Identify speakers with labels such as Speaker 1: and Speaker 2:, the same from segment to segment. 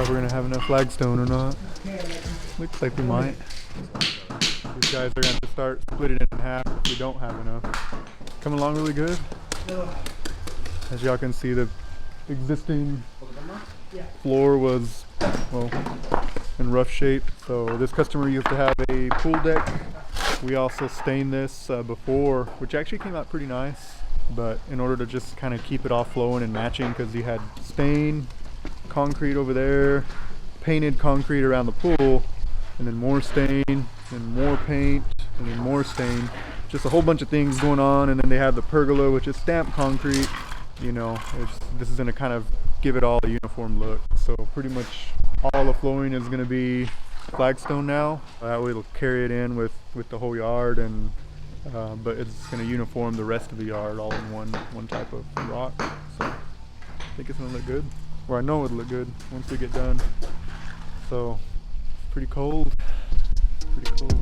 Speaker 1: We're gonna have enough flagstone or not. Looks like we might. These guys are gonna start splitting it in half if we don't have enough. Coming along really good. As y'all can see, the existing floor was, well, in rough shape. So this customer used to have a pool deck. We also stained this before, which actually came out pretty nice. But in order to just kind of keep it all flowing and matching, because he had stain, concrete over there, painted concrete around the pool, and then more stain, and more paint, and then more stain. Just a whole bunch of things going on. And then they have the pergola, which is stamped concrete. You know, this is going to kind of give it all a uniform look. So pretty much all the flooring is going to be flagstone now. That way it'll carry it in with the whole yard, and but it's going to uniform the rest of the yard all in one type of rock. So I think it's going to look good. Or I know it'll look good once we get done. So it's pretty cold. Pretty cold.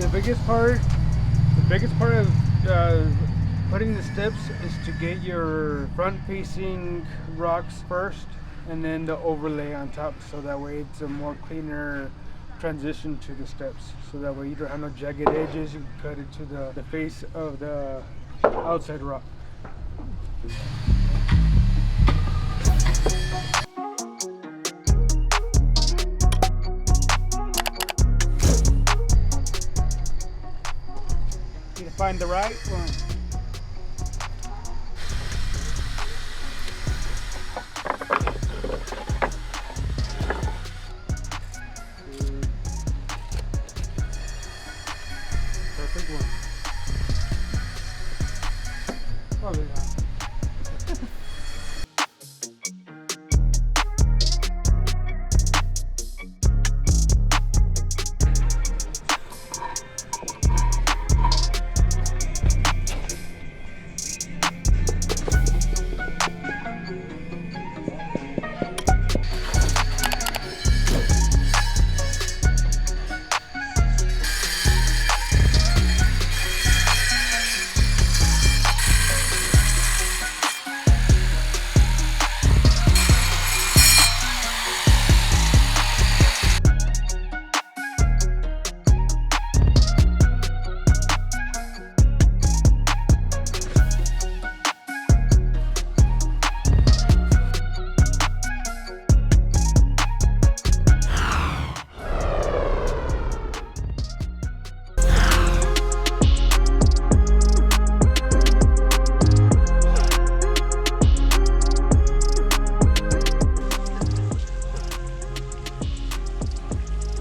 Speaker 2: The biggest part of putting the steps is to get your front facing rocks first, and then the overlay on top, so that way it's a more cleaner transition to the steps. So that way you don't have no jagged edges. You can cut it to the face of the outside rock. Find the right one. Perfect one. Probably not.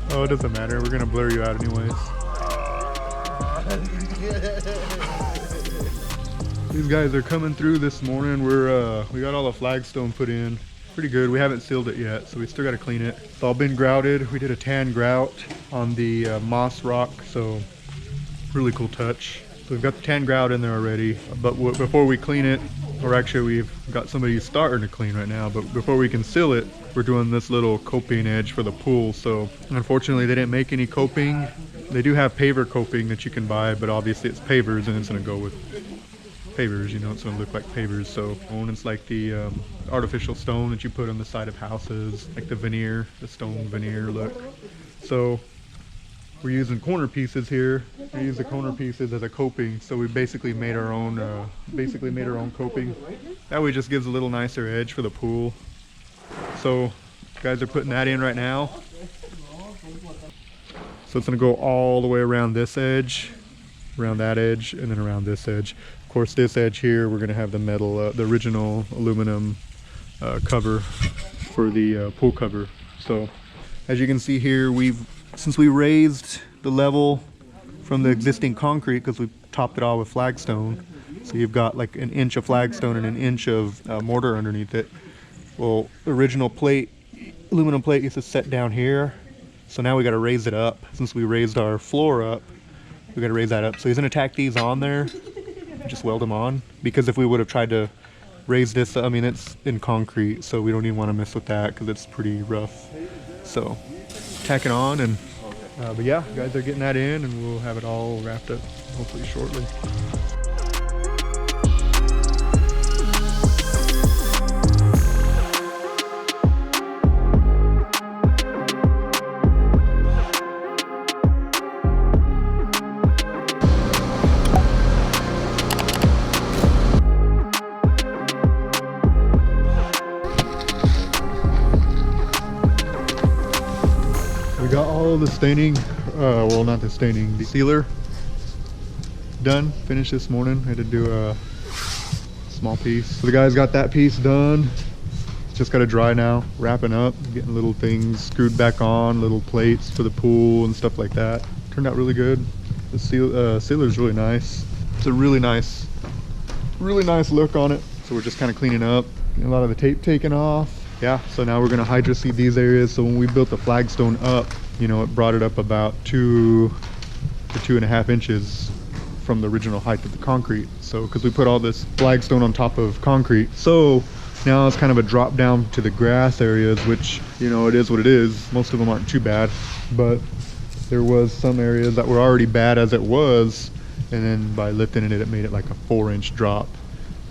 Speaker 1: Oh, it doesn't matter. We're gonna blur you out anyways. These guys are coming through this morning. We got all the flagstone put in. pretty good. We haven't sealed it yet, so we still got to clean it. It's all been grouted. We did a tan grout on the moss rock, so really cool touch. So we've got the tan grout in there already, but before we clean it, or actually we've got somebody starting to clean right now, but before we can seal it, we're doing this little coping edge for the pool. So unfortunately they didn't make any coping. They do have paver coping that you can buy, but obviously it's pavers and it's gonna go with pavers, you know, it's gonna look like pavers. So it's like the artificial stone that you put on the side of houses, like the veneer, the stone veneer look. So we're using corner pieces here. We use the corner pieces as a coping, so we basically made our own coping. That way it just gives a little nicer edge for the pool. So guys are putting that in right now. So it's gonna go all the way around this edge, around that edge, and then around this edge. Of course, this edge here, we're gonna have the metal, the original aluminum cover for the pool cover. So as you can see here, since we raised the level from the existing concrete, because we topped it all with flagstone, so you've got like an inch of flagstone and an inch of mortar underneath it. Well, the original plate, aluminum plate, used to set down here, so now we got to raise it up. Since we raised our floor up, we got to raise that up. So he's gonna tack these on there, just weld them on, because if we would have tried to raise this, I mean, it's in concrete, so we don't even want to mess with that because it's pretty rough. So tack it on, and but yeah, guys are getting that in, and we'll have it all wrapped up hopefully shortly. We got all the staining, well, not the staining, the sealer done, finished this morning. I had to do a small piece. So the guys got that piece done. It's just got to dry now, wrapping up, getting little things screwed back on, little plates for the pool and stuff like that. Turned out really good. The sealer's really nice. It's a really nice look on it. So we're just kind of cleaning up, getting a lot of the tape taken off. Yeah, so now we're gonna hydroseed these areas. So when we built the flagstone up, you know, it brought it up about 2 to 2.5 inches from the original height of the concrete. So because we put all this flagstone on top of concrete, so now it's kind of a drop down to the grass areas, which, you know, it is what it is. Most of them aren't too bad, but there was some areas that were already bad as it was, and then by lifting it, it made it like a 4-inch drop.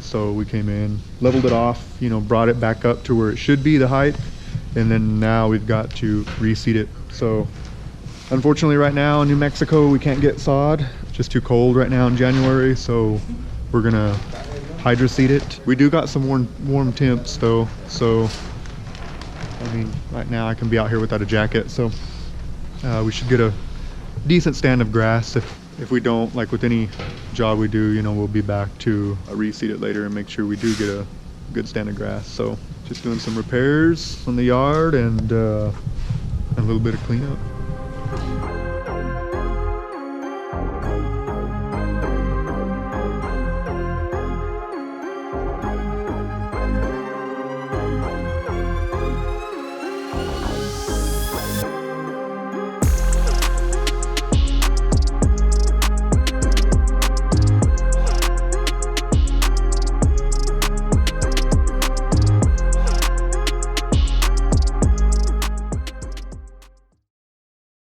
Speaker 1: So we came in, leveled it off, you know, brought it back up to where it should be, the height, and then now we've got to reseed it. So unfortunately right now in New Mexico we can't get sod, it's just too cold right now in January, so we're gonna hydroseed it. We do got some warm temps though, so I mean right now I can be out here without a jacket, so we should get a decent stand of grass. If we don't, like with any job we do, you know, we'll be back to reseed it later and make sure we do get a good stand of grass. So just doing some repairs on the yard and a little bit of cleanup.